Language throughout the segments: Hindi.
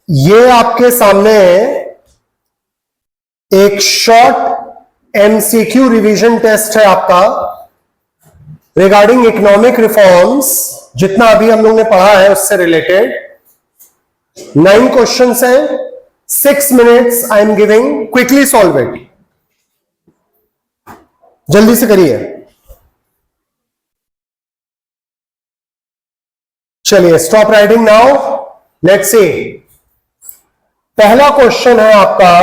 ये आपके सामने एक शॉर्ट एमसीक्यू रिवीजन टेस्ट है आपका रिगार्डिंग इकोनॉमिक रिफॉर्म्स। जितना अभी हम लोग ने पढ़ा है उससे रिलेटेड 9 क्वेश्चंस हैं, 6 minutes I am giving, quickly solve it, जल्दी से करिए। चलिए stop writing now, let's see. पहला क्वेश्चन है आपका,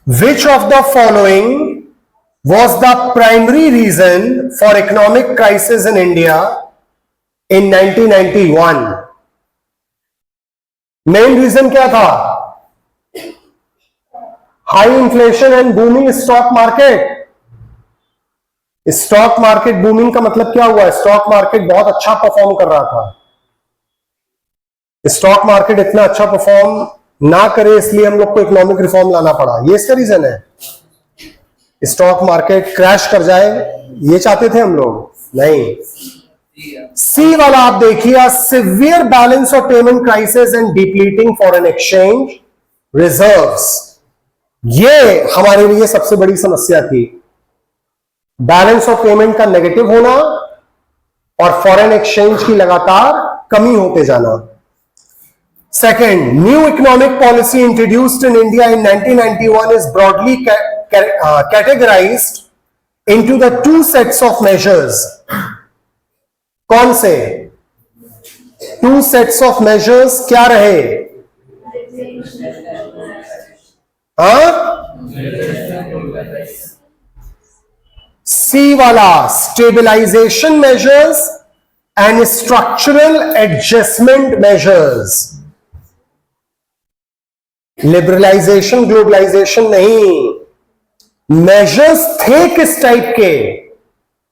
which of the following was the primary reason for economic crisis in India in 1991? Main reason क्या था? High inflation and booming stock market. Stock market booming का मतलब क्या हुआ? स्टॉक मार्केट बहुत अच्छा परफॉर्म कर रहा था। स्टॉक मार्केट इतना अच्छा परफॉर्म ना करे इसलिए हम लोग को इकोनॉमिक रिफॉर्म लाना पड़ा, ये इसका रीजन है। स्टॉक मार्केट क्रैश कर जाए ये चाहते थे हम लोग? नहीं। सी वाला आप देखिए, severe balance of payment crisis and depleting foreign exchange reserves, ये हमारे लिए सबसे बड़ी समस्या थी। बैलेंस ऑफ पेमेंट का नेगेटिव होना और फॉरेन एक्सचेंज की लगातार कमी होते जाना। Second, new economic policy introduced in India in 1991 is broadly categorized into the 2 sets of measures. कौन से 2 sets of measures क्या रहे? सी वाला stabilisation measures and structural adjustment measures. Liberalisation globalisation नहीं। मेजर्स थे किस टाइप के?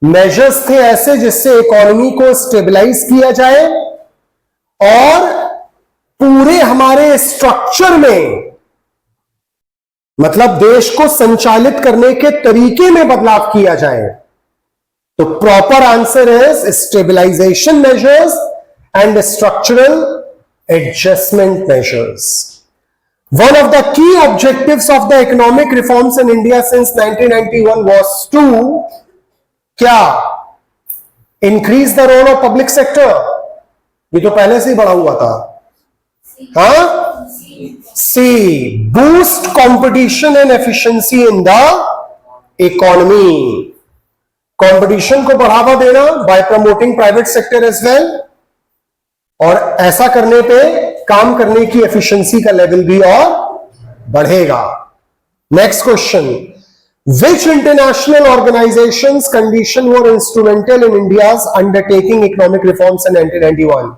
मेजर्स थे ऐसे जिससे इकोनॉमी को स्टेबलाइज किया जाए और पूरे हमारे स्ट्रक्चर में, मतलब देश को संचालित करने के तरीके में बदलाव किया जाए। तो proper answer is stabilisation measures and structural adjustment measures. One of the key objectives of the economic reforms in India since 1991 was to क्या? Increase the role of public sector. ये तो पहले से ही बढ़ा हुआ था। हाँ? C. Boost competition and efficiency in the economy. Competition को बढ़ावा देना by promoting private sector as well. और ऐसा करने पे काम करने की एफिशिएंसी का लेवल भी और बढ़ेगा। Next question, which international organisations condition were instrumental in India's undertaking economic reforms इन 1991?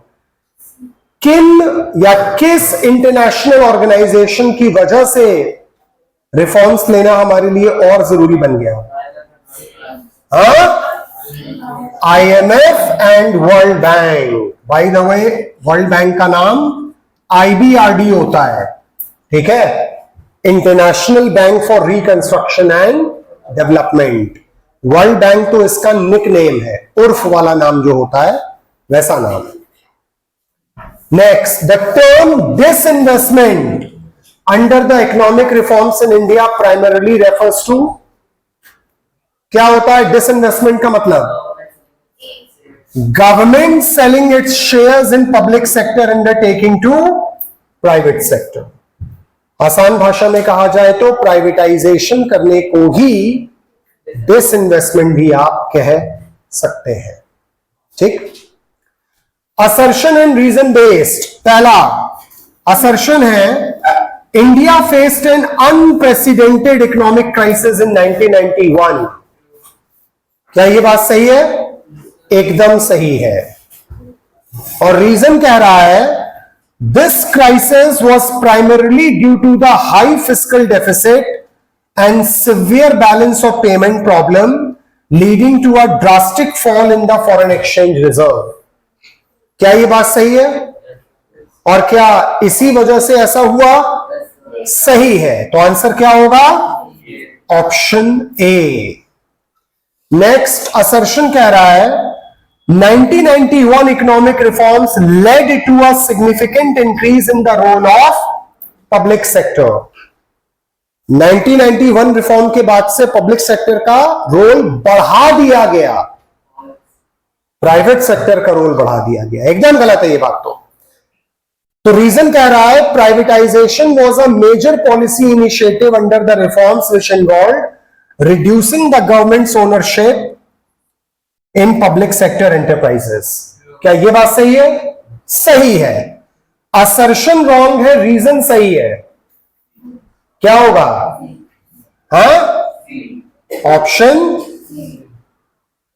किन या किस इंटरनेशनल ऑर्गेनाइजेशन की वजह से रिफॉर्म्स लेना हमारे लिए और जरूरी बन गया? IMF and World bank. By the way world bank का नाम IBRD होता है, ठीक है, international bank for reconstruction and development. World bank तो इसका निक नेम है, उर्फ वाला नाम जो होता है वैसा नाम। Next, the term disinvestment under the economic reforms in India primarily refers to, क्या होता है डिसइन्वेस्टमेंट का मतलब? Government selling its shares in public sector undertaking to private sector. आसान भाषा में कहा जाए तो प्राइवेटाइजेशन करने को ही डिसइन्वेस्टमेंट भी आप कह सकते हैं, ठीक। असर्शन एंड रीजन बेस्ड, पहला असर्शन है India faced an unprecedented economic crisis in 1991। क्या यह बात सही है? एकदम सही है। और रीजन कह रहा है this crisis was primarily due to the high fiscal deficit and severe balance of payment problem leading to a drastic fall in the foreign exchange reserve. क्या यह बात सही है? और क्या इसी वजह से ऐसा हुआ? सही है। तो आंसर क्या होगा? Option A. नेक्स्ट असर्शन कह रहा है 1991 economic reforms led to a significant increase in the role of public sector. 1991 reform के बाद से पब्लिक सेक्टर का रोल बढ़ा दिया गया, प्राइवेट सेक्टर का रोल बढ़ा दिया गया। एकदम गलत है ये बात। तो रीजन कह रहा है privatisation was a major policy initiative under the reforms which involved reducing the government's ownership in public sector enterprises. क्या ये बात सही है? सही है। असर्शन रॉन्ग है, रीजन सही है। क्या होगा? हाँ, ऑप्शन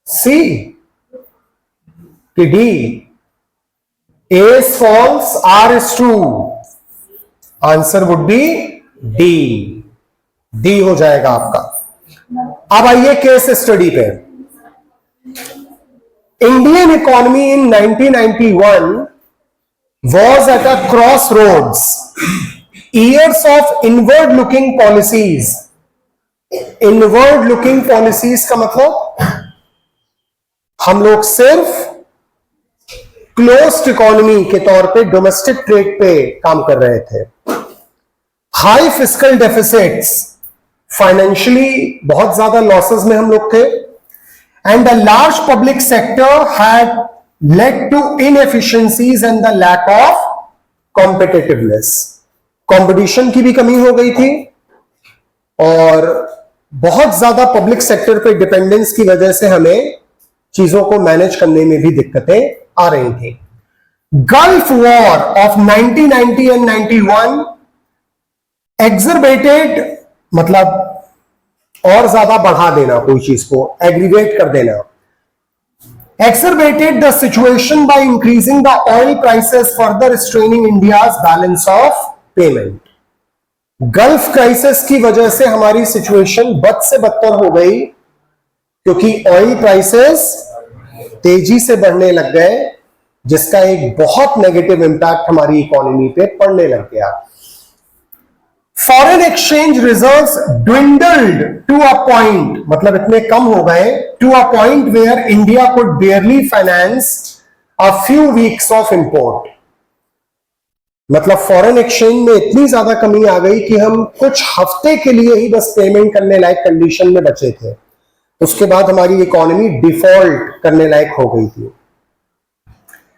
सी कि D. A is false, R is true. Answer would be D. D हो जाएगा आपका। अब आइए केस स्टडी पे। Indian economy in 1991 was at a crossroads. Years of inward looking policies. Inward looking policies का मतलब हम लोग सिर्फ क्लोज्ड इकोनॉमी के तौर पे डोमेस्टिक ट्रेड पे काम कर रहे थे। हाई फिस्कल डेफिसिट्स, फाइनेंशियली बहुत ज्यादा लॉसेस में हम लोग थे। And the large public sector had led to inefficiencies and the lack of competitiveness. Competition की भी कमी हो गई थी और बहुत ज्यादा पब्लिक सेक्टर पे डिपेंडेंस की वजह से हमें चीजों को मैनेज करने में भी दिक्कतें आ रही थी। गल्फ वॉर ऑफ 1990 एंड 91 एग्जर्बेटेड मतलब और ज्यादा बढ़ा देना, कोई चीज को एग्रीवेट कर देना। Exacerbated the situation by increasing the oil prices, further straining India's balance of payment. Gulf crisis की वजह से हमारी सिचुएशन बद से बदतर हो गई क्योंकि ऑयल प्राइसेस तेजी से बढ़ने लग गए, जिसका एक बहुत नेगेटिव इंपैक्ट हमारी इकोनॉमी पे पड़ने लग गया। Foreign exchange reserves dwindled to a point, मतलब इतने कम हो गए, to a point where India could barely finance a few weeks of import. मतलब फॉरेन एक्सचेंज में इतनी ज्यादा कमी आ गई कि हम कुछ हफ्ते के लिए ही बस पेमेंट करने लायक कंडीशन में बचे थे। उसके बाद हमारी इकोनॉमी डिफॉल्ट करने लायक हो गई थी।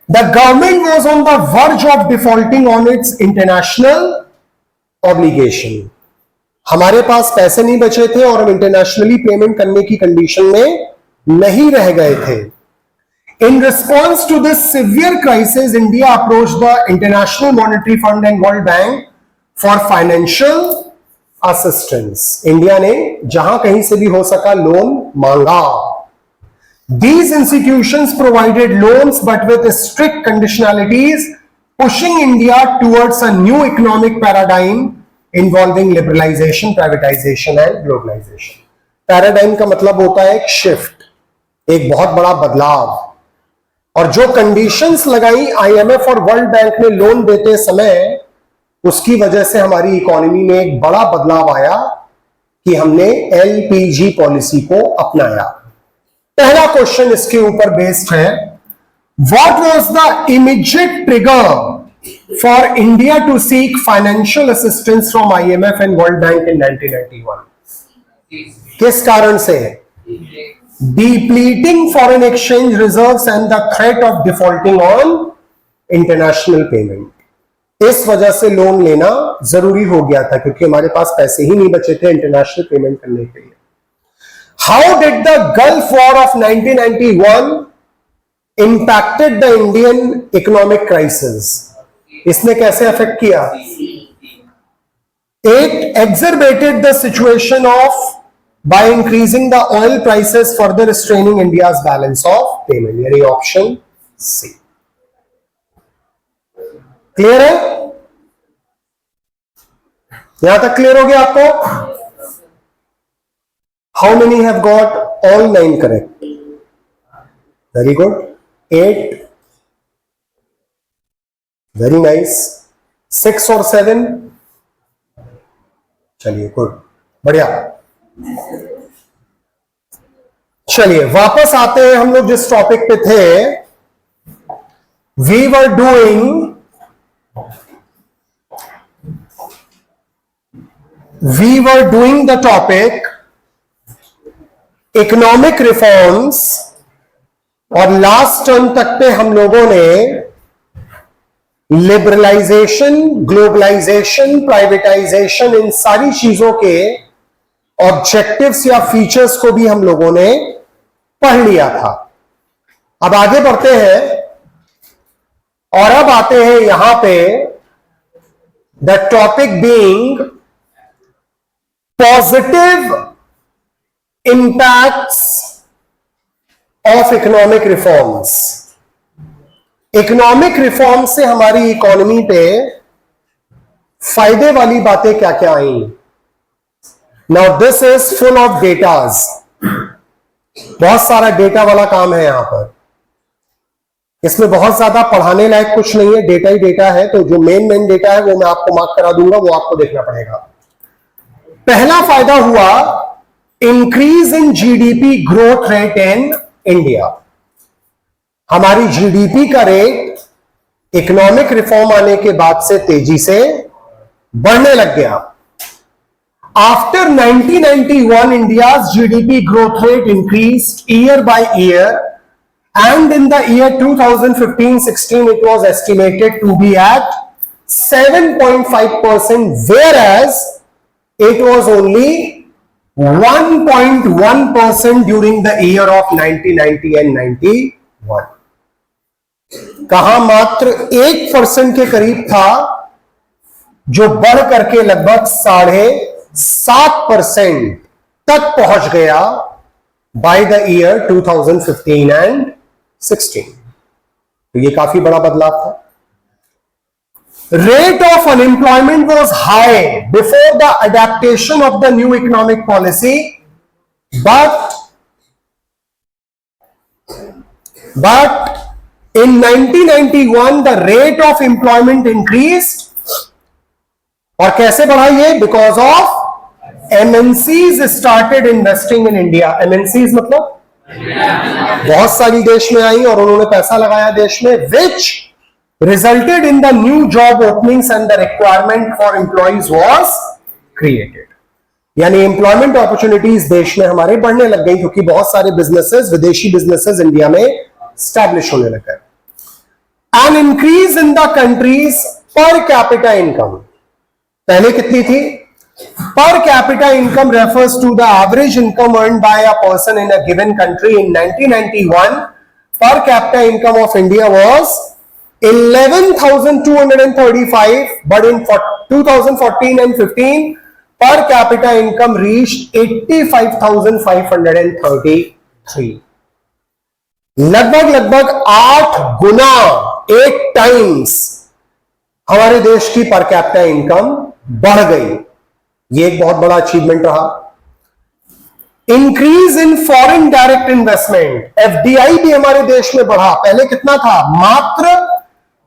The government was on the verge of defaulting on its international obligation. हमारे पास पैसे नहीं बचे थे और हम इंटरनेशनली पेमेंट करने की कंडीशन में नहीं रह गए थे। In response to this severe crisis, India approached the International Monetary Fund and World Bank for financial assistance. India ने जहां कहीं से भी हो सका लोन मांगा। These institutions provided loans but with strict conditionalities, pushing India towards a new economic paradigm involving liberalization, privatization and globalization. Paradigm का मतलब होता है एक शिफ्ट, एक बहुत बड़ा बदलाव। और जो कंडीशंस लगाई आईएमएफ और वर्ल्ड बैंक ने लोन देते समय, उसकी वजह से हमारी इकोनॉमी में एक बड़ा बदलाव आया कि हमने एलपीजी पॉलिसी को अपनाया। पहला क्वेश्चन इसके ऊपर बेस्ड है, what was the immediate trigger for India to seek financial assistance from IMF and World Bank in 1991? किस कारण से? Depleting foreign exchange reserves and the threat of defaulting on international payment. इस वजह से लोन लेना जरूरी हो गया था क्योंकि हमारे पास पैसे ही नहीं बचे थे इंटरनेशनल पेमेंट करने के लिए। How did the Gulf War of 1991 impacted the Indian economic crisis? इसने कैसे अफेक्ट किया? It exacerbated the situation of by increasing the oil prices, further straining India's balance of payment. यानी ऑप्शन सी। क्लियर है? यहां तक क्लियर हो गया आपको? How many have got all 9 correct? Very good. 8, very nice. 6 और 7, चलिए गुड, बढ़िया। चलिए वापस आते हैं हम लोग जिस टॉपिक पे थे. We were doing the topic economic reforms, और लास्ट टर्म तक पे हम लोगों ने लिबरलाइजेशन, ग्लोबलाइजेशन, प्राइवेटाइजेशन, इन सारी चीजों के ऑब्जेक्टिव्स या फीचर्स को भी हम लोगों ने पढ़ लिया था. अब आगे बढ़ते हैं और अब आते हैं यहां पे the topic being positive impacts of economic reforms. Economic reform से हमारी इकोनॉमी पे फायदे वाली बातें क्या क्या आई. Now this is full of datas. बहुत सारा डेटा वाला काम है यहां पर. इसमें बहुत ज्यादा पढ़ाने लायक कुछ नहीं है, डेटा ही डेटा है. तो जो मेन डेटा है वो मैं आपको मार्क करा दूंगा, वो आपको देखना पड़ेगा. पहला फायदा हुआ increase in GDP growth rate in India. हमारी जीडीपी का रेट इकोनॉमिक रिफॉर्म आने के बाद से तेजी से बढ़ने लग गया. After 1991, India's GDP growth rate increased year by year, and in the year 2015-16, it was estimated to be at 7.5%, whereas it was only 1.1% during the year of 1990 and 91. कहां मात्र 1% के करीब था, जो बढ़ करके लगभग 7.5% तक पहुंच गया बाय द ईयर 2015 एंड 16. तो ये काफी बड़ा बदलाव था. Rate of unemployment was high before the adaptation of the new economic policy, but in 1991 the rate of employment increased. और कैसे बढ़ा ये? Because of MNCs started investing in India. MNCs मतलब बहुत सारी देश में आई और उन्होंने पैसा लगाया देश में, which resulted in the new job openings and the requirement for employees was created. यानी एम्प्लॉयमेंट अपॉर्चुनिटीज देश में हमारे बढ़ने लग गई, क्योंकि बहुत सारे बिजनेसेस, विदेशी बिजनेसेस इंडिया में स्टैब्लिश होने लग गए. An increase in the countries per capita income. पहले कितनी थी? Per capita income refers to the average income earned by a person in a given country. In 1991, per capita income of India was 11,235, but in 2014 and 15, per capita income reached 85,533. लगभग 8 गुना, 8 टाइम्स हमारे देश की पर कैपिटा इनकम बढ़ गई. ये एक बहुत बड़ा अचीवमेंट रहा. Increase in foreign direct investment, FDI भी हमारे देश में बढ़ा. पहले कितना था? मात्र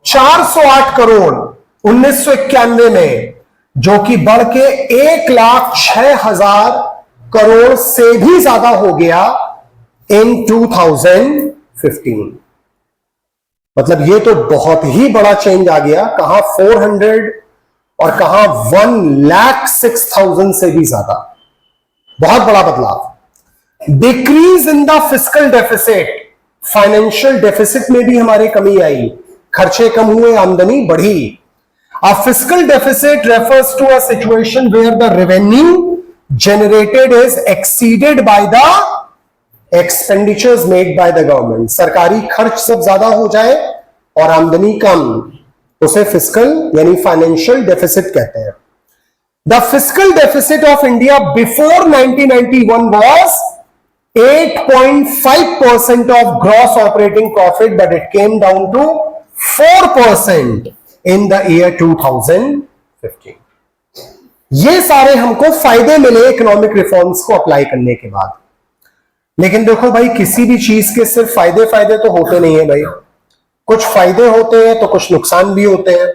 408 करोड़ 1991 में, जो कि बढ़ के 1,06,000 करोड़ से भी ज्यादा हो गया इन 2015. मतलब ये तो बहुत ही बड़ा चेंज आ गया. कहां 400 और कहां 1,06,000 से भी ज्यादा. बहुत बड़ा बदलाव. Decrease in the fiscal deficit, financial deficit में भी हमारी कमी आई. खर्चे कम हुए, आमदनी बढ़ी. A fiscal deficit refers to a situation where the revenue generated is exceeded by the expenditures made by the government. सरकारी खर्च सब ज्यादा हो जाए और आमदनी कम, उसे फिस्कल यानी फाइनेंशियल डेफिसिट कहते हैं. The fiscal deficit of India before 1991 was 8.5% of gross operating profit, but it came down to 4% in the year 2015. ये सारे हमको फायदे मिले इकोनॉमिक रिफॉर्म्स को अप्लाई करने के बाद. लेकिन देखो भाई, किसी भी चीज के सिर्फ फायदे तो होते नहीं है भाई. कुछ फायदे होते हैं तो कुछ नुकसान भी होते हैं.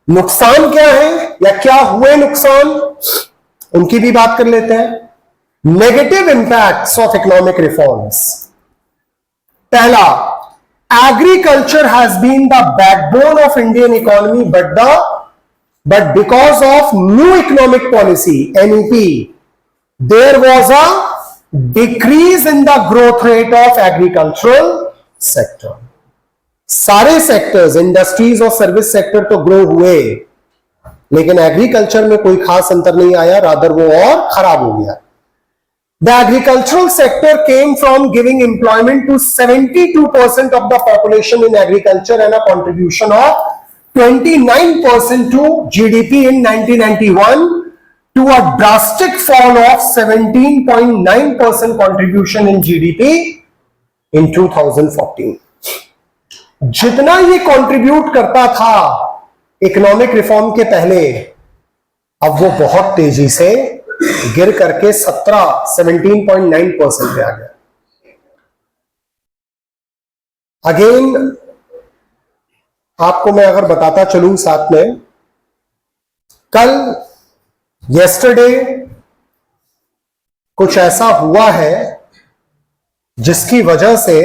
नुकसान क्या है या क्या हुए नुकसान, उनकी भी बात कर लेते हैं. Negative impacts of economic reforms. पहला, agriculture has been the backbone of Indian economy, but because of new economic policy NEP, there was a decrease in the growth rate of agricultural sector. सारे सेक्टर्स, इंडस्ट्रीज और सर्विस सेक्टर तो ग्रो हुए, लेकिन एग्रीकल्चर में कोई खास अंतर नहीं आया, रादर वो और खराब हो गया। The agricultural sector came from giving employment to 72% of the population in agriculture and a contribution of 29% to GDP in 1991 to a drastic fall of 17.9% contribution in GDP in 2014. जितना ये कंट्रीब्यूट करता था इकोनॉमिक रिफॉर्म के पहले, अब वो बहुत तेजी से गिर करके 17.9% पे आ गया। अगेन आपको मैं अगर बताता चलूं साथ में, कल येस्टरडे कुछ ऐसा हुआ है जिसकी वजह से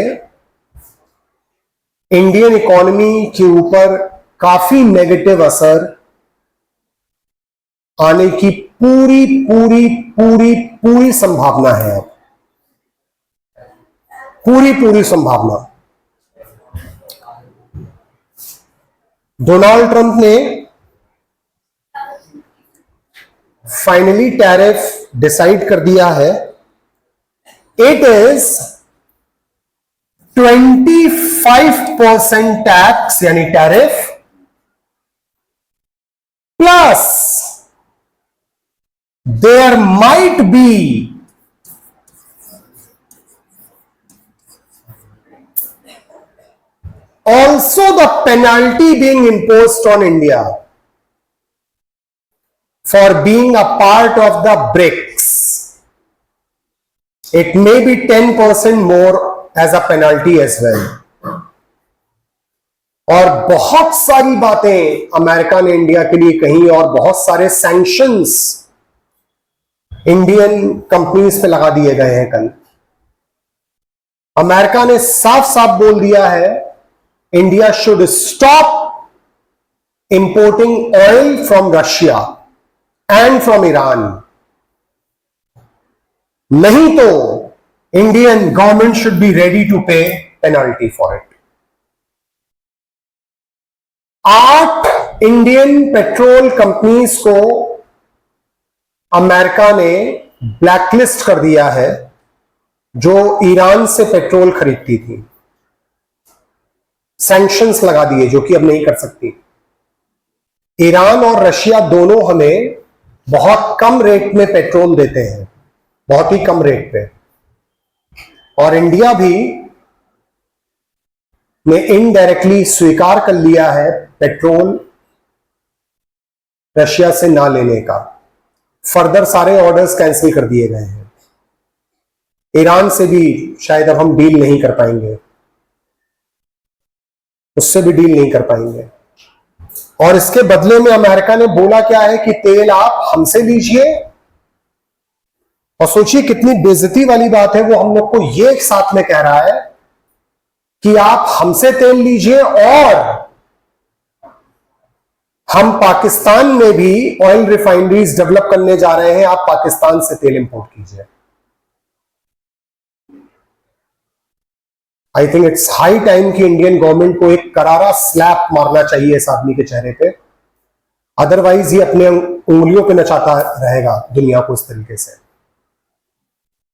इंडियन इकोनॉमी के ऊपर काफी नेगेटिव असर आने की पूरी पूरी पूरी पूरी संभावना है। पूरी पूरी संभावना। डोनाल्ड ट्रंप ने फाइनली टैरिफ डिसाइड कर दिया है। इट इज 25% टैक्स यानी tariff plus there might be also the penalty being imposed on India for being a part of the BRICS. It may be 10% more as a penalty as well. और बहुत सारी बातें अमेरिका ने इंडिया के लिए कही और बहुत सारे सैंक्शंस इंडियन कंपनीज पे लगा दिए गए हैं। कल अमेरिका ने साफ साफ बोल दिया है India should stop importing oil from Russia and from Iran, नहीं तो Indian government should be ready to pay penalty for it. 8 Indian petrol companies को अमेरिका ने ब्लैकलिस्ट कर दिया है जो ईरान से पेट्रोल खरीदती थी। सैंक्शंस लगा दिए जो कि अब नहीं कर सकती। ईरान और रशिया दोनों हमें बहुत कम रेट में पेट्रोल देते हैं, बहुत ही कम रेट पे, और इंडिया भी ने इनडायरेक्टली स्वीकार कर लिया है पेट्रोल रशिया से ना लेने का। फर्दर सारे ऑर्डर्स कैंसिल कर दिए गए हैं। ईरान से भी शायद अब हम डील नहीं कर पाएंगे, उससे भी डील नहीं कर पाएंगे। और इसके बदले में अमेरिका ने बोला क्या है कि तेल आप हमसे लीजिए, और सोचिए कितनी बेइज्जती वाली बात है, वो हम लोग को ये एक साथ में कह रहा है कि आप हमसे तेल लीजिए और हम पाकिस्तान में भी ऑयल रिफाइनरीज डेवलप करने जा रहे हैं, आप पाकिस्तान से तेल इंपोर्ट कीजिए। I think it's high time कि इंडियन गवर्नमेंट को एक करारा स्लैप मारना चाहिए इस आदमी के चेहरे पे, अदरवाइज ये अपने उंगलियों पे नचाता रहेगा दुनिया को इस तरीके से।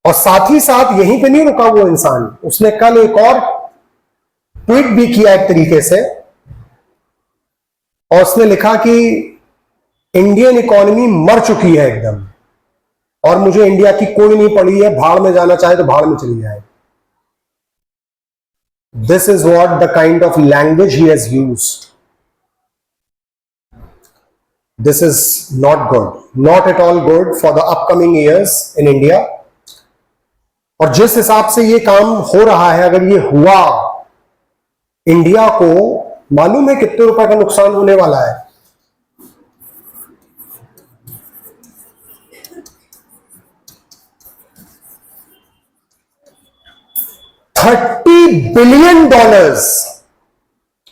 और साथ ही साथ यहीं पे नहीं रुका वो इंसान, उसने कल एक और ट्वीट भी किया एक तरीके से, और उसने लिखा कि इंडियन इकोनॉमी मर चुकी है एकदम, और मुझे इंडिया की कोई नहीं पड़ी है, भाड़ में जाना चाहे तो भाड़ में चली जाए। This is what the kind of language he has used. This is not good, not at all good for the upcoming years in India. और जिस हिसाब से ये काम हो रहा है, अगर ये हुआ, इंडिया को मालूम है कितने रुपए का नुकसान होने वाला है। बिलियन डॉलर्स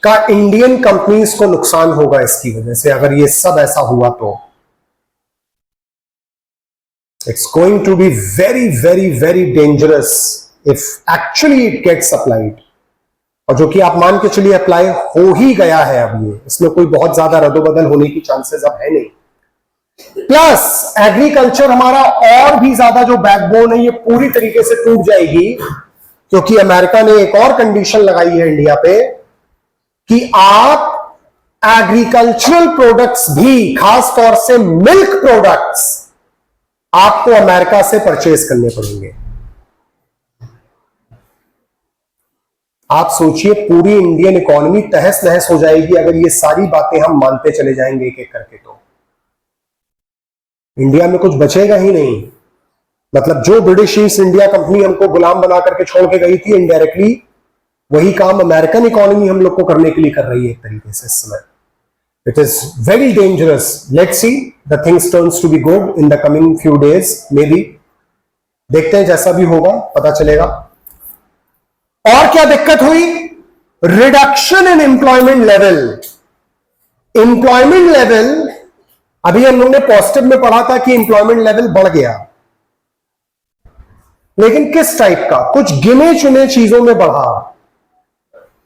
का इंडियन कंपनीज को नुकसान होगा इसकी वजह से, अगर ये सब ऐसा हुआ तो it's going to be very very very dangerous if actually it gets applied. और जो कि आप मान के चलिए अप्लाई हो ही गया है अब, ये इसमें कोई बहुत ज्यादा रद्दोबदल होने की चांसेस अब है नहीं। प्लस एग्रीकल्चर हमारा और भी ज्यादा जो बैकबोन है ये पूरी तरीके से टूट जाएगी, क्योंकि अमेरिका ने एक और कंडीशन लगाई है इंडिया पे कि आप एग्रीकल्चरल प्रोडक्ट्स भी, खास तौर से मिल्क प्रोडक्ट्स, आपको अमेरिका से परचेज करने पड़ेंगे। आप सोचिए पूरी इंडियन इकोनॉमी तहस नहस हो जाएगी अगर ये सारी बातें हम मानते चले जाएंगे एक एक करके, तो इंडिया में कुछ बचेगा ही नहीं। मतलब जो ब्रिटिश ईस्ट इंडिया कंपनी हमको गुलाम बना करके छोड़ के गई थी, इनडायरेक्टली वही काम अमेरिकन इकोनॉमी हम लोग को करने के लिए कर रही है एक तरीके से इस समय। It is very dangerous. Let's see the things turns to be good in the coming few days, maybe. देखते हैं, जैसा भी होगा पता चलेगा। और क्या दिक्कत हुई? Reduction in employment level. Employment level, अभी हम लोगों ने पॉजिटिव में पढ़ा था कि एम्प्लॉयमेंट लेवल बढ़ गया, लेकिन किस टाइप का? कुछ गिने चुने चीजों में बढ़ा,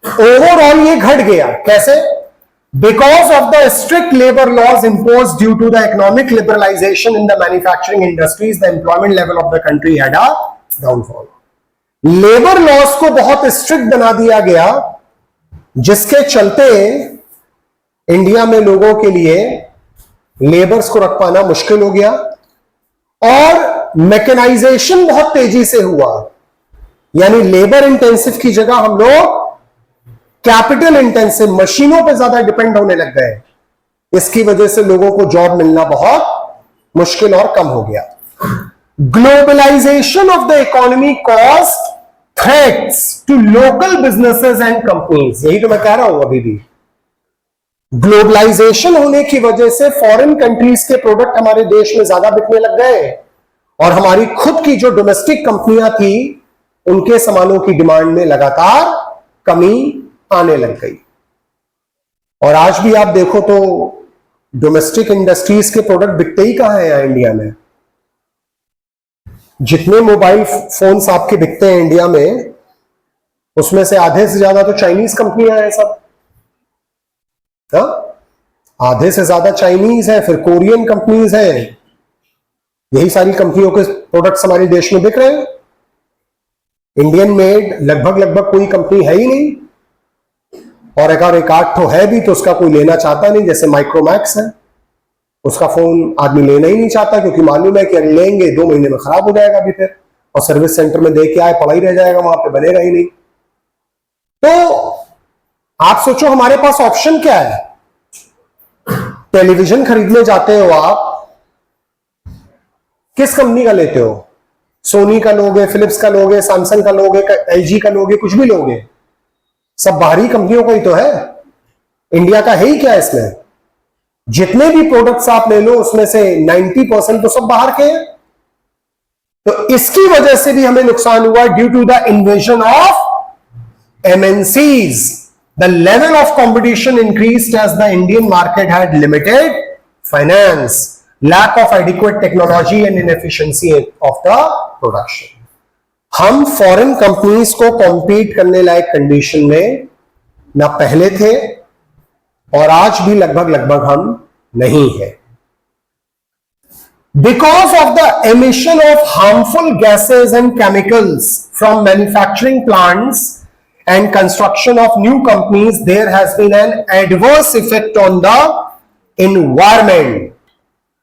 ओवरऑल ये घट गया। कैसे? Because of the strict labour laws impose due to the economic liberalisation in the manufacturing industries, the employment level of the country had a downfall. Labour laws को बहुत स्ट्रिक्ट बना दिया गया, जिसके चलते इंडिया में लोगों के लिए लेबर्स को रख पाना मुश्किल हो गया, और मैकेनाइजेशन बहुत तेजी से हुआ। यानी लेबर इंटेंसिव की जगह हम लोग कैपिटल इंटेंसिव, मशीनों पे ज्यादा डिपेंड होने लग गए। इसकी वजह से लोगों को जॉब मिलना बहुत मुश्किल और कम हो गया। Globalization of the economy caused threats to local businesses and companies। यही तो मैं कह रहा हूं अभी भी। ग्लोबलाइजेशन होने की वजह से फॉरेन कंट्रीज के प्रोडक्ट हमारे देश में ज्यादा बिकने लग गए, और हमारी खुद की जो डोमेस्टिक कंपनियां थी उनके सामानों की डिमांड में लगातार कमी आने लग गई। और आज भी आप देखो तो डोमेस्टिक इंडस्ट्रीज के प्रोडक्ट बिकते ही कहां हैं इंडिया में। जितने मोबाइल फोन्स आपके बिकते हैं इंडिया में, उसमें से आधे से ज्यादा तो चाइनीज कंपनियां हैं सब। आधे से ज्यादा चाइनीज है, फिर कोरियन कंपनीज हैं। यही सारी कंपनियों के प्रोडक्ट्स हमारे देश में बिक रहे हैं। इंडियन मेड लगभग कोई कंपनी है ही नहीं, और अगर एक आध तो है भी तो उसका कोई लेना चाहता नहीं। जैसे माइक्रोमैक्स है, उसका फोन आदमी लेना ही नहीं चाहता, क्योंकि मालूम है कि अगर लेंगे 2 महीने में खराब हो जाएगा अभी फिर, और सर्विस सेंटर में दे के आए पड़ा ही रह जाएगा, वहां पे बनेगा ही नहीं। तो आप सोचो हमारे पास ऑप्शन क्या है। टेलीविजन खरीदने जाते हो आप, किस कंपनी का लेते हो? सोनी का लोगे, फिलिप्स का लोगे, सैमसंग का लोगे, एलजी का लोगे, कुछ भी लोगे, सब बाहरी कंपनियों का ही तो है। इंडिया का है ही क्या इसमें? जितने भी प्रोडक्ट्स आप ले लो उसमें से 90% तो सब बाहर के हैं। तो इसकी वजह से भी हमें नुकसान हुआ due to the invasion of MNCs. The level of competition increased as the Indian market had limited finance, lack of adequate technology and inefficiency of the production. हम फॉरेन कंपनीज को कॉम्पीट करने लायक कंडीशन में ना पहले थे, और आज भी लगभग हम नहीं है। Because of the emission of harmful gases and chemicals from manufacturing plants and construction of new companies, there has been an adverse effect on the environment,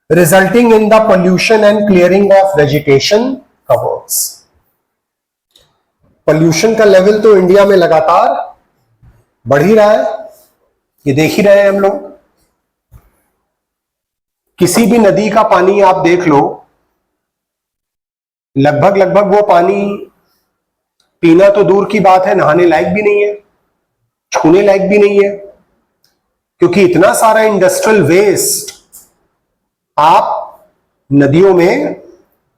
resulting in the pollution and clearing of vegetation covers. Pollution का लेवल तो इंडिया में लगातार बढ़ ही रहा है, ये देख ही रहे हैं हम लोग। किसी भी नदी का पानी आप देख लो, लगभग वो पानी पीना तो दूर की बात है, नहाने लायक भी नहीं है, छूने लायक भी नहीं है, क्योंकि इतना सारा इंडस्ट्रियल वेस्ट आप नदियों में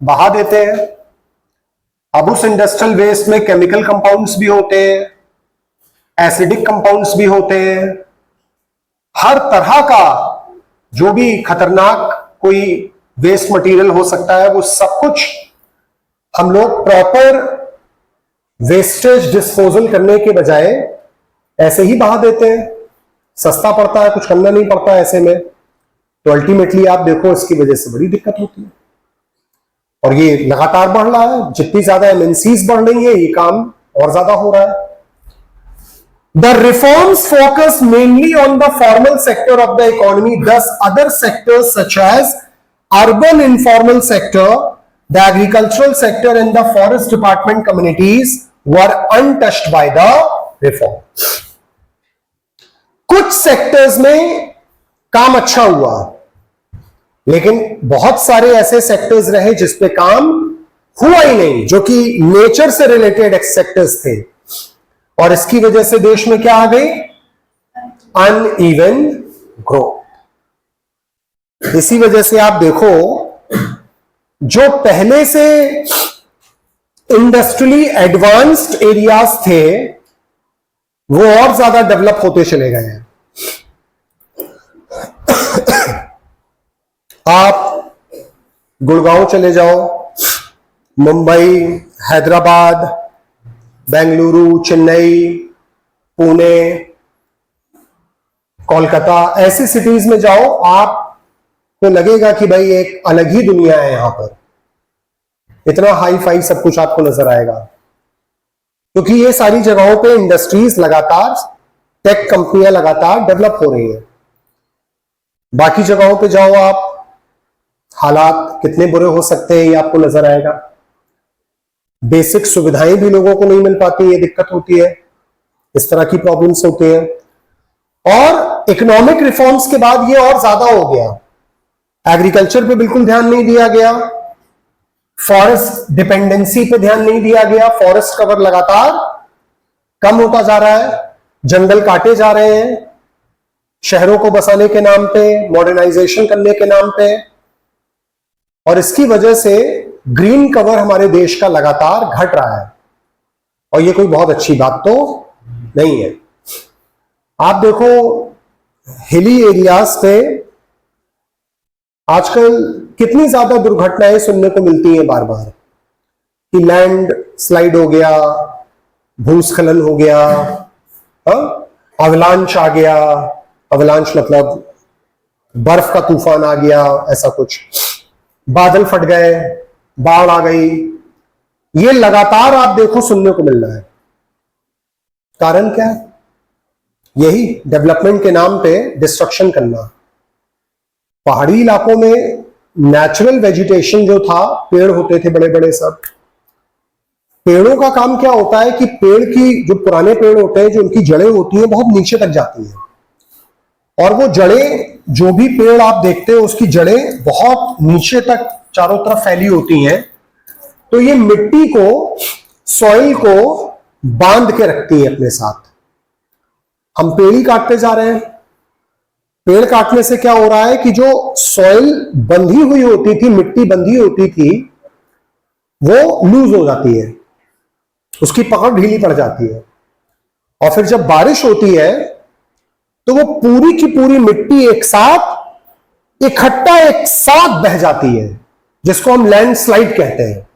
बहा देते हैं। अब उस इंडस्ट्रियल वेस्ट में केमिकल कंपाउंड्स भी होते हैं, एसिडिक कंपाउंड्स भी होते हैं, हर तरह का जो भी खतरनाक कोई वेस्ट मटेरियल हो सकता है, वो सब कुछ हम लोग प्रॉपर वेस्टेज डिस्पोजल करने के बजाय ऐसे ही बहा देते हैं। सस्ता पड़ता है, कुछ करना नहीं पड़ता ऐसे में, तो अल्टीमेटली आप देखो इसकी वजह से बड़ी दिक्कत होती है। और ये लगातार बढ़ रहा है, जितनी ज्यादा एमएनसीज बढ़ रही है ये काम और ज्यादा हो रहा है। The reforms focus mainly on the formal sector of the economy, thus other sectors such as urban informal sector, the agricultural sector and the forest department communities were untouched by the reform. कुछ सेक्टर्स में काम अच्छा हुआ, लेकिन बहुत सारे ऐसे सेक्टर्स रहे जिसपे काम हुआ ही नहीं, जो कि नेचर से रिलेटेड सेक्टर्स थे, और इसकी वजह से देश में क्या आ गई? Uneven growth. इसी वजह से आप देखो, जो पहले से इंडस्ट्रियली एडवांस्ड एरियाज थे वो और ज्यादा डेवलप होते चले गए हैं। आप गुड़गांव चले जाओ, मुंबई, हैदराबाद, बेंगलुरु, चेन्नई, पुणे, कोलकाता, ऐसी सिटीज में जाओ, आपको लगेगा कि भाई एक अलग ही दुनिया है यहां पर। इतना हाई फाई सब कुछ आपको नजर आएगा, क्योंकि ये सारी जगहों पे इंडस्ट्रीज लगातार, टेक कंपनियां लगातार डेवलप हो रही हैं। बाकी जगहों पे जाओ आप, हालात कितने बुरे हो सकते हैं ये आपको नजर आएगा। बेसिक सुविधाएं भी लोगों को नहीं मिल पाती, ये दिक्कत होती है, इस तरह की प्रॉब्लम्स होती हैं। और इकोनॉमिक रिफॉर्म्स के बाद ये और ज्यादा हो गया। एग्रीकल्चर पे बिल्कुल ध्यान नहीं दिया गया, फॉरेस्ट डिपेंडेंसी पे ध्यान नहीं दिया गया, फॉरेस्ट कवर लगातार कम होता जा रहा है, जंगल काटे जा रहे हैं शहरों को बसाने के नाम पे, मॉडर्नाइजेशन करने के नाम पे, और इसकी वजह से ग्रीन कवर हमारे देश का लगातार घट रहा है, और ये कोई बहुत अच्छी बात तो नहीं है। आप देखो हिली एरियाज पे आजकल कितनी ज्यादा दुर्घटनाएं सुनने को मिलती हैं बार बार, कि लैंड स्लाइड हो गया, भूस्खलन हो गया, अवलांच आ गया, अवलांच मतलब बर्फ का तूफान आ गया, ऐसा कुछ, बादल फट गए, बाढ़ आ गई, ये लगातार आप देखो सुनने को मिल रहा है। कारण क्या है? यही डेवलपमेंट के नाम पे डिस्ट्रक्शन करना। पहाड़ी इलाकों में नेचुरल वेजिटेशन जो था, पेड़ होते थे बड़े बड़े सब, पेड़ों का काम क्या होता है कि पेड़ की जो पुराने पेड़ होते हैं, जो उनकी जड़ें होती हैं बहुत नीचे तक जाती हैं, और वो जड़ें, जो भी पेड़ आप देखते हो उसकी जड़ें बहुत नीचे तक चारों तरफ फैली होती हैं, तो ये मिट्टी को, सॉइल को बांध के रखती है अपने साथ। हम पेड़ ही काटते जा रहे हैं। पेड़ काटने से क्या हो रहा है कि जो सॉइल बंधी हुई होती थी, मिट्टी बंधी होती थी, वो लूज हो जाती है, उसकी पकड़ ढीली पड़ जाती है, और फिर जब बारिश होती है तो वो पूरी की पूरी मिट्टी एक साथ इकट्ठा एक साथ बह जाती है, जिसको हम लैंडस्लाइड कहते हैं,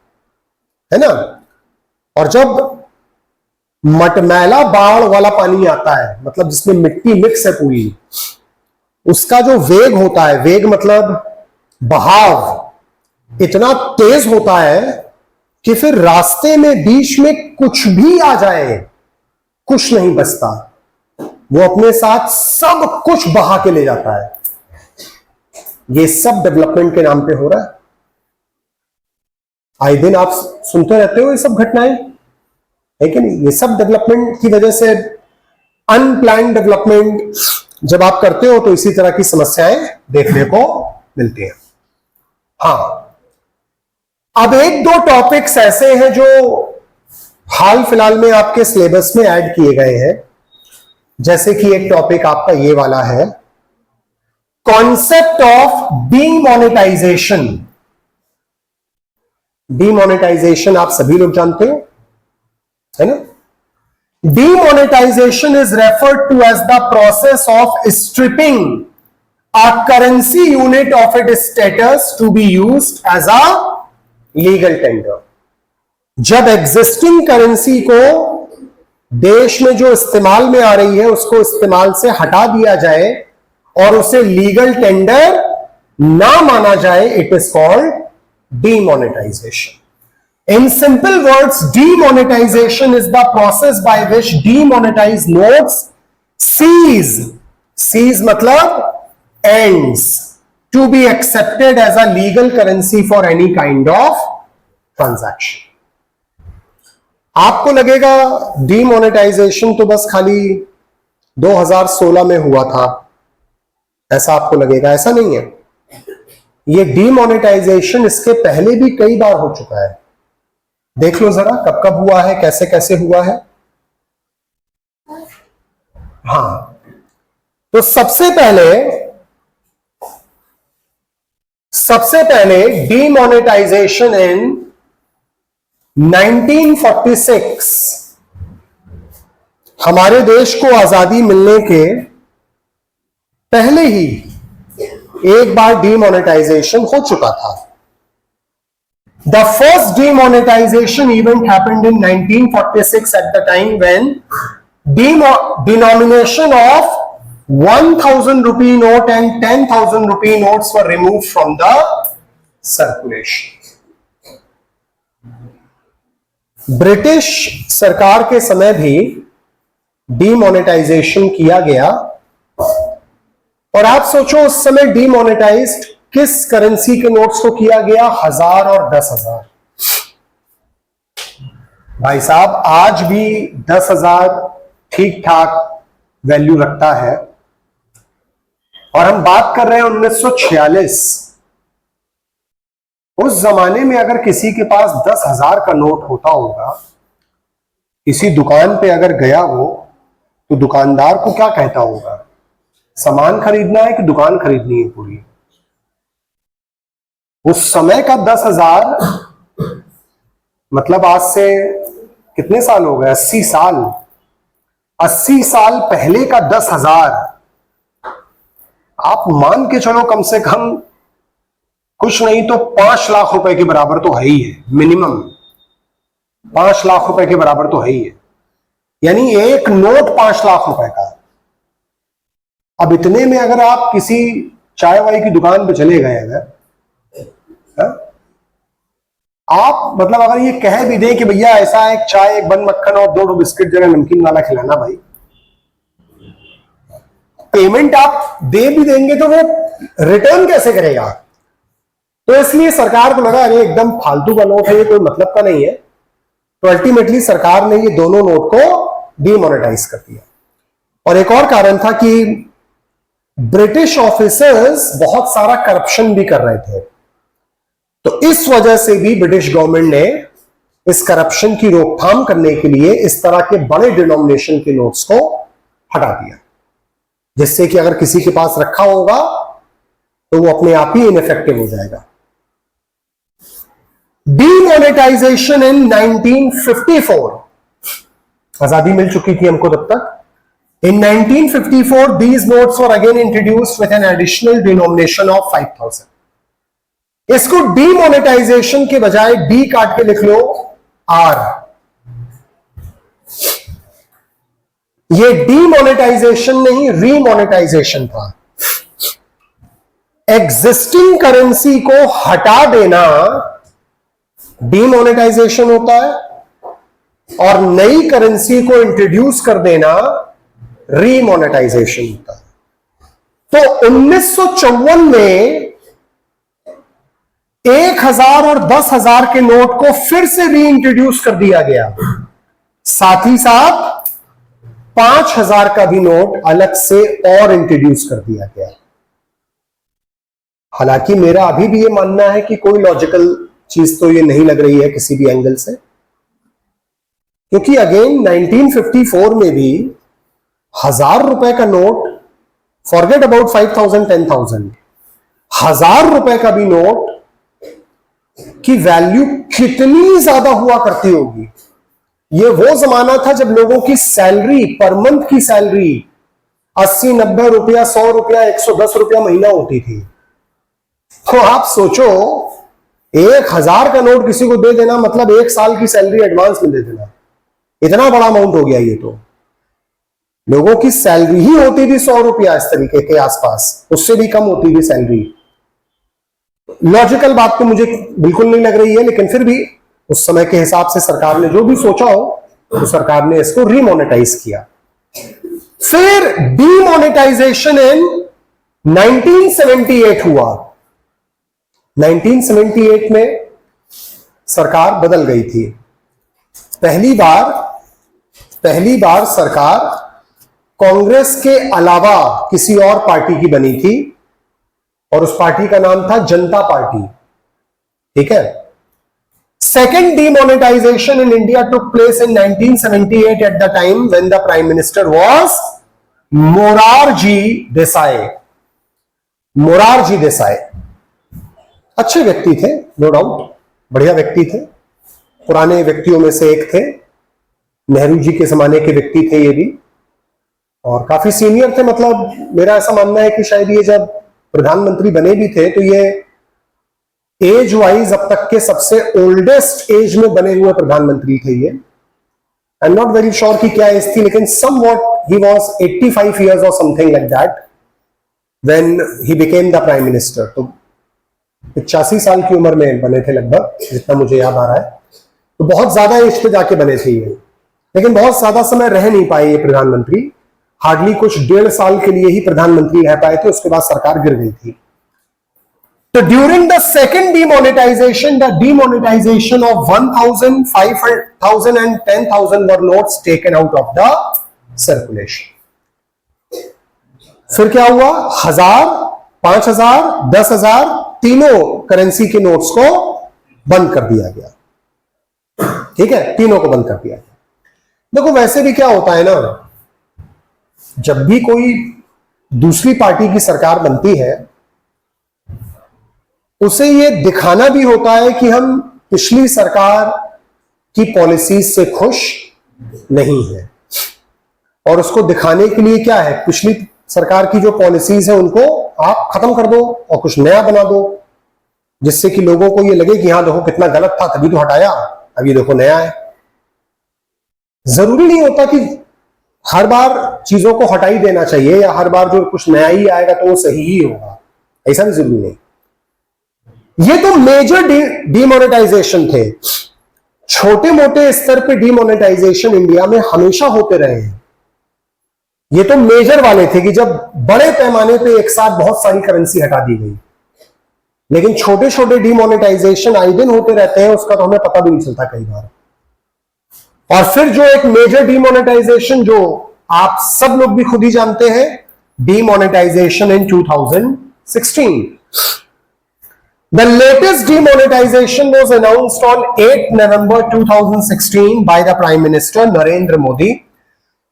है ना। और जब मटमैला बाढ़ वाला पानी आता है, मतलब जिसमें मिट्टी मिक्स है पूरी, उसका जो वेग होता है, वेग मतलब बहाव इतना तेज होता है कि फिर रास्ते में बीच में कुछ भी आ जाए कुछ नहीं बचता, वो अपने साथ सब कुछ बहा के ले जाता है। ये सब डेवलपमेंट के नाम पे हो रहा है। आए दिन आप सुनते रहते हो ये सब घटनाएं, है कि नहीं? ये सब डेवलपमेंट की वजह से, अनप्लान्ड डेवलपमेंट जब आप करते हो तो इसी तरह की समस्याएं देखने को मिलती हैं। हाँ, अब एक दो टॉपिक्स ऐसे हैं जो हाल फिलहाल में आपके सिलेबस में ऐड किए गए हैं, जैसे कि एक टॉपिक आपका ये वाला है, कॉन्सेप्ट ऑफ डीमोनेटाइजेशन। डीमोनेटाइजेशन आप सभी लोग जानते हो, है ना? Demonetisation is referred to as the process of stripping a currency unit of its status to be used as a legal tender. जब एग्जिस्टिंग करेंसी को देश में जो इस्तेमाल में आ रही है उसको इस्तेमाल से हटा दिया जाए और उसे लीगल टेंडर ना माना जाए, it is called demonetisation. In simple words, demonetisation is the process by which demonetise notes cease मतलब ends to be accepted as a legal currency for any kind of transaction. आपको लगेगा डीमोनेटाइजेशन तो बस खाली 2016 में हुआ था, ऐसा आपको लगेगा. ऐसा नहीं है. ये डीमोनेटाइजेशन इसके पहले भी कई बार हो चुका है. देख लो जरा कब कब हुआ है, कैसे कैसे हुआ है. हां, तो सबसे पहले डीमोनेटाइजेशन इन 1946, हमारे देश को आजादी मिलने के पहले ही एक बार डीमोनेटाइजेशन हो चुका था. The first demonetisation event happened in 1946 at the time when denomination of 1000 rupee note and 10,000 rupee notes were removed from the circulation. British सरकार के समय भी डीमोनेटाइजेशन किया गया. और आप सोचो उस समय डीमोनेटाइज्ड किस करेंसी के नोट्स को किया गया? 1000 और 10,000. भाई साहब, आज भी 10,000 ठीक ठाक वैल्यू रखता है. और हम बात कर रहे हैं 1946. उस जमाने में अगर किसी के पास 10,000 का नोट होता होगा, किसी दुकान पे अगर गया हो, तो दुकानदार को क्या कहता होगा? सामान खरीदना है कि दुकान खरीदनी है पूरी? उस समय का 10,000 मतलब आज से कितने साल हो गए? 80 साल. 80 साल पहले का 10,000 आप मान के चलो कम से कम कुछ नहीं तो 5 लाख रुपए के बराबर तो है ही है. मिनिमम 5 लाख रुपए के बराबर तो है ही है. यानी एक नोट 5 लाख रुपए का. अब इतने में अगर आप किसी चाय वाय की दुकान पे चले गए, अगर आप मतलब अगर ये कह भी दें कि भैया ऐसा एक चाय, एक बन मक्खन और 2 बिस्किट जगह नमकीन वाला खिलाना, भाई पेमेंट आप दे भी देंगे तो वो रिटर्न कैसे करेगा? तो इसलिए सरकार को लगा अरे एकदम फालतू का नोट है, ये कोई मतलब का नहीं है. तो अल्टीमेटली सरकार ने ये दोनों नोट को डीमोनेटाइज कर दिया. और एक और कारण था कि ब्रिटिश ऑफिसर्स बहुत सारा करप्शन भी कर रहे थे. तो इस वजह से भी ब्रिटिश गवर्नमेंट ने इस करप्शन की रोकथाम करने के लिए इस तरह के बड़े डिनोमिनेशन के नोट्स को हटा दिया, जिससे कि अगर किसी के पास रखा होगा तो वो अपने आप ही इनइफेक्टिव हो जाएगा. डीमोनेटाइजेशन इन 1954, आजादी मिल चुकी थी हमको तब तक. इन 1954 these notes were again introduced with an additional denomination of 5,000. इसको डीमोनेटाइजेशन के बजाय डी काट के लिख लो आर. ये डीमोनेटाइजेशन नहीं, रीमोनेटाइजेशन था. एग्जिस्टिंग करेंसी को हटा देना डीमोनेटाइजेशन होता है, और नई करेंसी को इंट्रोड्यूस कर देना रीमोनेटाइजेशन होता है. तो 1954 में 1,000 और 10,000 के नोट को फिर से री इंट्रोड्यूस कर दिया गया. साथ ही साथ 5,000 का भी नोट अलग से और इंट्रोड्यूस कर दिया गया. हालांकि मेरा अभी भी ये मानना है कि कोई लॉजिकल चीज तो ये नहीं लग रही है किसी भी एंगल से, क्योंकि अगेन 1954 में भी 1,000 रुपए का नोट, फॉरगेट अबाउट 5,000 10,000, 1,000 रुपए का भी नोट कि वैल्यू कितनी ज्यादा हुआ करती होगी। ये वो जमाना था जब लोगों की सैलरी, पर मंथ की सैलरी 80-90 रुपया, 100 रुपया, 110 रुपया महीना होती थी। तो आप सोचो 1000 का नोट किसी को दे देना मतलब 1 साल की सैलरी एडवांस में दे देना, इतना बड़ा अमाउंट हो गया। ये तो लोगों की सैलरी ही होती थी 100 रुपया, इस तरीके के आसपास, उससे भी कम होती थी सैलरी। लॉजिकल बात तो मुझे बिल्कुल नहीं लग रही है, लेकिन फिर भी उस समय के हिसाब से सरकार ने जो भी सोचा हो तो सरकार ने इसको रीमोनेटाइज किया। फिर डीमोनेटाइजेशन इन 1978 हुआ। 1978 में सरकार बदल गई थी। पहली बार सरकार कांग्रेस के अलावा किसी और पार्टी की बनी थी और उस पार्टी का नाम था जनता पार्टी। ठीक है। Second demonetization in India took place in 1978 at the time when the Prime Minister was Morarji Desai. Morarji Desai अच्छे व्यक्ति थे, नो डाउट, बढ़िया व्यक्ति थे, पुराने व्यक्तियों में से एक थे, नेहरू जी के जमाने के व्यक्ति थे ये भी, और काफी सीनियर थे। मतलब मेरा ऐसा मानना है कि शायद ये जब प्रधानमंत्री बने भी थे तो ये एज वाइज अब तक के सबसे ओल्डेस्ट एज में बने हुए प्रधानमंत्री थे ये। I am not very sure कि क्या एज थी, लेकिन समवॉट ही वाज 85 इयर्स और something like that when he became the prime minister. तो 85 साल की उम्र में बने थे लगभग, जितना मुझे याद आ रहा है। तो बहुत ज्यादा एज पे जाके बने थे ये, लेकिन बहुत ज्यादा समय रह नहीं पाए ये प्रधानमंत्री। हार्डली कुछ 1.5 साल के लिए ही प्रधानमंत्री रह पाए थे, उसके बाद सरकार गिर गई थी। So during the second demonetization, the demonetization of 1,000, 5,000 and 10,000 were notes taken out of the circulation. फिर क्या हुआ? 1000, 5,000, 10,000 तीनों करेंसी के नोट्स को बंद कर दिया गया। ठीक है, तीनों को बंद कर दिया गया। देखो वैसे भी क्या होता है ना, जब भी कोई दूसरी पार्टी की सरकार बनती है उसे ये दिखाना भी होता है कि हम पिछली सरकार की पॉलिसीज से खुश नहीं है, और उसको दिखाने के लिए क्या है, पिछली सरकार की जो पॉलिसीज है उनको आप खत्म कर दो और कुछ नया बना दो, जिससे कि लोगों को ये लगे कि हाँ देखो कितना गलत था तभी तो हटाया, अब ये देखो नया है। जरूरी नहीं होता कि हर बार चीजों को हटा ही देना चाहिए या हर बार जो कुछ नया ही आएगा तो वो सही ही होगा, ऐसा भी जरूरी नहीं। ये तो मेजर डीमोनेटाइजेशन थे। छोटे मोटे स्तर पे डीमोनेटाइजेशन इंडिया में हमेशा होते रहे हैं। ये तो मेजर वाले थे कि जब बड़े पैमाने पे एक साथ बहुत सारी करेंसी हटा दी गई, लेकिन छोटे छोटे डीमोनेटाइजेशन आए दिन होते रहते हैं, उसका तो हमें पता भी नहीं चलता कई बार। और फिर जो एक मेजर डीमोनेटाइजेशन जो आप सब लोग भी खुद ही जानते हैं, demonetisation in 2016। The latest demonetization was announced on 8 November 2016 by the Prime Minister Narendra Modi.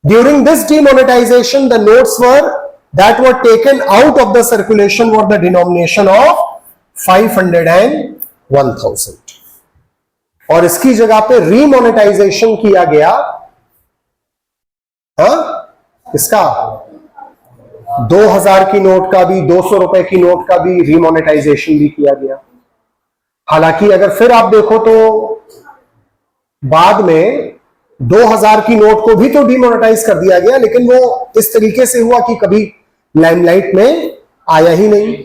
During this demonetization, the notes that were taken out of the circulation were the denomination of 500 and 1000. और इसकी जगह पे रीमोनेटाइजेशन किया गया, इसका 2000 की नोट का भी, 200 रुपए की नोट का भी रीमोनेटाइजेशन भी किया गया। हालांकि अगर फिर आप देखो तो बाद में 2000 की नोट को भी तो डीमोनेटाइज कर दिया गया, लेकिन वो इस तरीके से हुआ कि कभी लाइमलाइट में आया ही नहीं,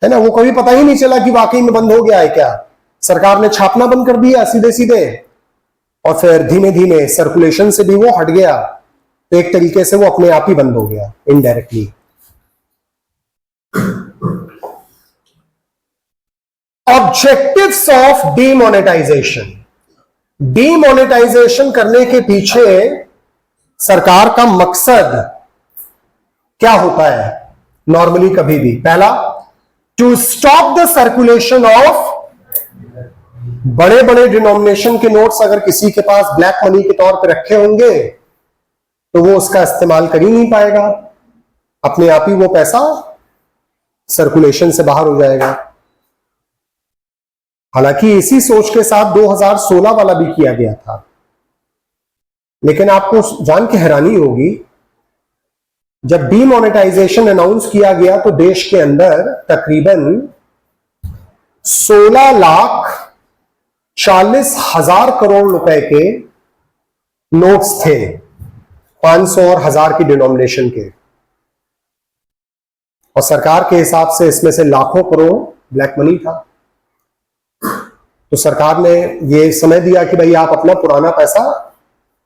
है ना। वो कभी पता ही नहीं चला कि वाकई में बंद हो गया है क्या। सरकार ने छापना बंद कर दिया सीधे सीधे, और फिर धीमे धीमे सर्कुलेशन से भी वो हट गया, तो एक तरीके से वो अपने आप ही बंद हो गया indirectly. Objectives of demonetisation. Demonetisation करने के पीछे सरकार का मकसद क्या होता है नॉर्मली कभी भी? पहला, to stop the circulation of बड़े बड़े डिनोमिनेशन के नोट्स। अगर किसी के पास ब्लैक मनी के तौर पर रखे होंगे तो वो उसका इस्तेमाल कर ही नहीं पाएगा, अपने आप ही वो पैसा सर्कुलेशन से बाहर हो जाएगा। हालांकि इसी सोच के साथ 2016 वाला भी किया गया था, लेकिन आपको जान के हैरानी होगी, जब डीमोनेटाइजेशन अनाउंस किया गया तो देश के अंदर तकरीबन 16,40,000 करोड़ रुपए के नोट्स थे, 500 और 1000 की डिनोमिनेशन के, और सरकार के हिसाब से इसमें से लाखों करोड़ ब्लैक मनी था। तो सरकार ने ये समय दिया कि भाई आप अपना पुराना पैसा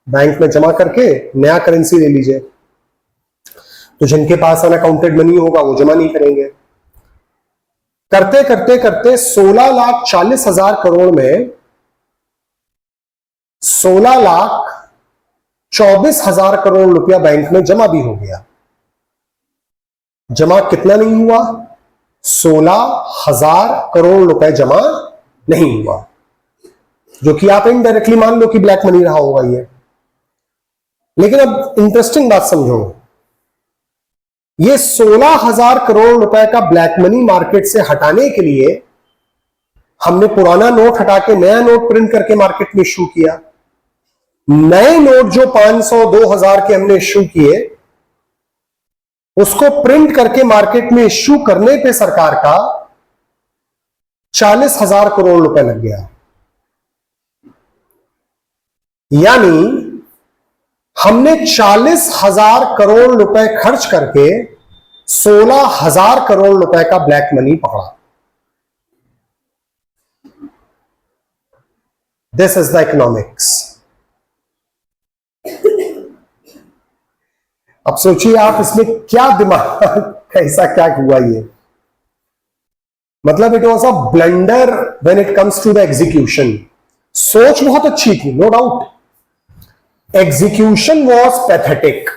बैंक में जमा करके नया करेंसी ले लीजिए। तो जिनके पास अनअकाउंटेड मनी होगा वो जमा नहीं करेंगे। करते करते करते 16,40,000 करोड़ में 16,24,000 करोड़ रुपया बैंक में जमा भी हो गया। जमा कितना नहीं हुआ? 16,000 करोड़ रुपए जमा नहीं हुआ, जो कि आप इनडायरेक्टली मान लो कि ब्लैक मनी रहा होगा ये। लेकिन अब इंटरेस्टिंग बात समझो, ये 16,000 करोड़ रुपए का ब्लैक मनी मार्केट से हटाने के लिए हमने पुराना नोट हटा के नया नोट प्रिंट करके मार्केट में इश्यू किया। नए नोट जो 500, 2000 के हमने इश्यू किए, उसको प्रिंट करके मार्केट में इश्यू करने पे सरकार का 40,000 करोड़ रुपए लग गया। यानी हमने 40,000 करोड़ रुपए खर्च करके 16,000 करोड़ रुपए का ब्लैक मनी पकड़ा। This is the economics. अब सोचिए आप, इसमें क्या दिमाग कैसा क्या हुआ ये। मतलब it was a blunder when it comes to the execution. सोच बहुत अच्छी थी, no doubt, execution was pathetic.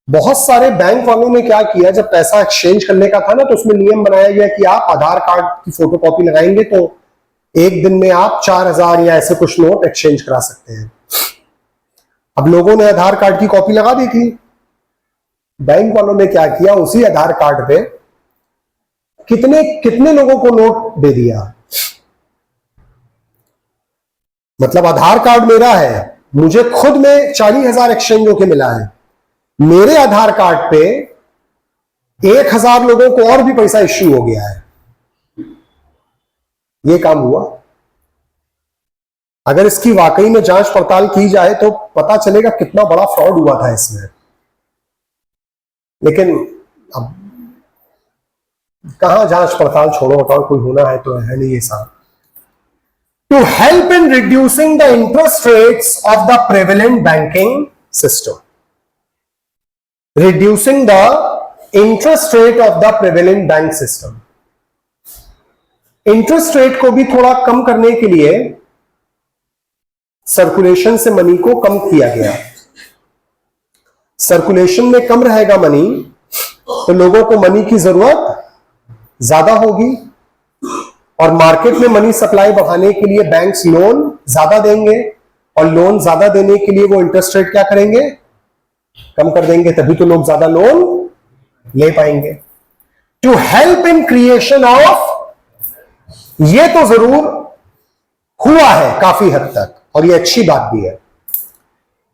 बहुत सारे बैंक वालों ने क्या किया, जब पैसा एक्सचेंज करने का था ना, तो उसमें नियम बनाया गया कि आप आधार कार्ड की फोटोकॉपी लगाएंगे तो एक दिन में आप 4,000 या ऐसे कुछ नोट एक्सचेंज करा सकते हैं। अब लोगों ने आधार कार्ड की कॉपी लगा दी थी। बैंक वालों ने क्या किया, उसी आधार कार्ड पे कितने कितने लोगों को नोट दे दिया। मतलब आधार कार्ड मेरा है, मुझे खुद में 40,000 एक्सचेंज होके मिला है, मेरे आधार कार्ड पे 1,000 लोगों को और भी पैसा इश्यू हो गया है। यह काम हुआ। अगर इसकी वाकई में जांच पड़ताल की जाए तो पता चलेगा कितना बड़ा फ्रॉड हुआ था इसमें। लेकिन अब कहां जांच पड़ताल, छोड़ो हटाओ, कोई होना है तो है नहीं ये सब। To help in reducing the interest rates of the prevalent banking system. Reducing the interest rate of the prevalent bank system. Interest rate को भी थोड़ा कम करने के लिए सर्कुलेशन से मनी को कम किया गया। सर्कुलेशन में कम रहेगा मनी तो लोगों को मनी की जरूरत ज्यादा होगी, और मार्केट में मनी सप्लाई बढ़ाने के लिए बैंक्स लोन ज्यादा देंगे, और लोन ज्यादा देने के लिए वो इंटरेस्ट रेट क्या करेंगे, कम कर देंगे, तभी तो लोग ज्यादा लोन ले पाएंगे। To help in creation of, ये तो जरूर हुआ है काफी हद तक, और ये अच्छी बात भी है।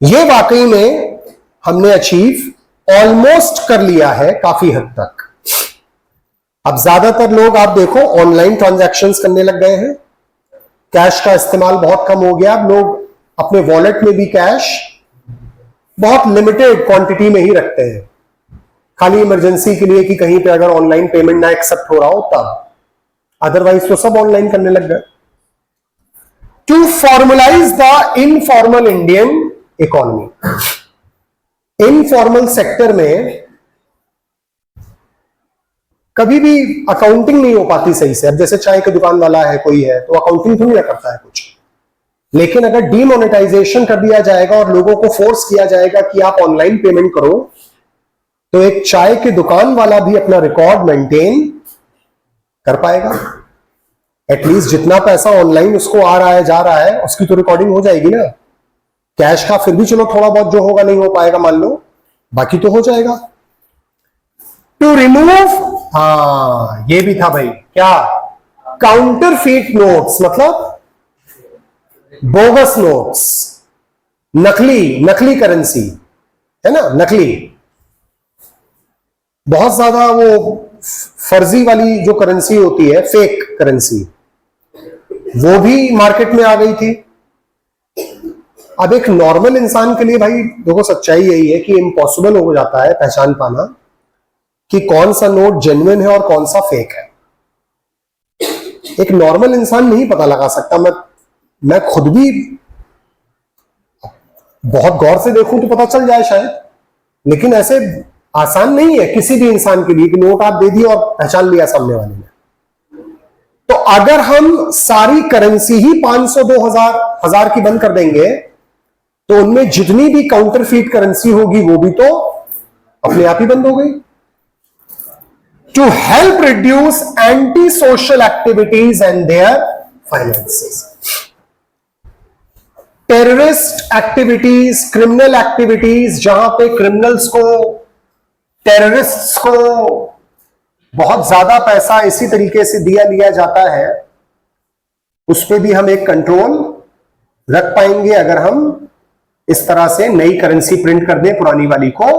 ये वाकई में हमने अचीव ऑलमोस्ट कर लिया है काफी हद तक। अब ज्यादातर लोग आप देखो ऑनलाइन ट्रांजैक्शंस करने लग गए हैं, कैश का इस्तेमाल बहुत कम हो गया। अब लोग अपने वॉलेट में भी कैश बहुत लिमिटेड क्वांटिटी में ही रखते हैं, खाली इमरजेंसी के लिए कि कहीं पे अगर ऑनलाइन पेमेंट ना एक्सेप्ट हो रहा हो तब, अदरवाइज तो सब ऑनलाइन करने लग गए। To formalise the informal Indian economy, informal sector में कभी भी अकाउंटिंग नहीं हो पाती सही से। अब जैसे चाय की दुकान वाला है कोई है तो अकाउंटिंग थोड़ी ना करता है कुछ, लेकिन अगर डीमोनेटाइजेशन कर दिया जाएगा और लोगों को फोर्स किया जाएगा कि आप ऑनलाइन पेमेंट करो, तो एक चाय की दुकान वाला भी अपना रिकॉर्ड मेंटेन कर पाएगा। एटलीस्ट जितना पैसा ऑनलाइन उसको आ रहा है जा रहा है उसकी तो रिकॉर्डिंग हो जाएगी ना। कैश का फिर भी चलो थोड़ा बहुत जो होगा नहीं हो पाएगा मान लो, बाकी तो हो जाएगा। टू रिमूव, हाँ ये भी था भाई, क्या काउंटरफीट नोट्स मतलब बोगस नोट्स, नकली करेंसी है ना, नकली, बहुत ज्यादा वो फर्जी वाली जो करेंसी होती है, फेक करेंसी, वो भी मार्केट में आ गई थी। अब एक नॉर्मल इंसान के लिए भाई देखो सच्चाई यही है कि इम्पॉसिबल हो जाता है पहचान पाना कि कौन सा नोट जेन्युइन है और कौन सा फेक है। एक नॉर्मल इंसान नहीं पता लगा सकता। मैं खुद भी बहुत गौर से देखूं तो पता चल जाए शायद, लेकिन ऐसे आसान नहीं है किसी भी इंसान के लिए कि नोट आप दे दिए और पहचान लिया सामने वाले ने। तो अगर हम सारी करेंसी ही 500, 2000, 1000 की बंद कर देंगे तो उनमें जितनी भी काउंटरफीट करेंसी होगी वो भी तो अपने आप ही बंद हो गई। To help reduce anti social activities and their finances, terrorist activities, criminal activities, जहां पे क्रिमिनल्स को, टेररिस्ट्स को बहुत ज्यादा पैसा इसी तरीके से दिया लिया जाता है, उस पर भी हम एक कंट्रोल रख पाएंगे अगर हम इस तरह से नई करेंसी प्रिंट कर दें पुरानी वाली को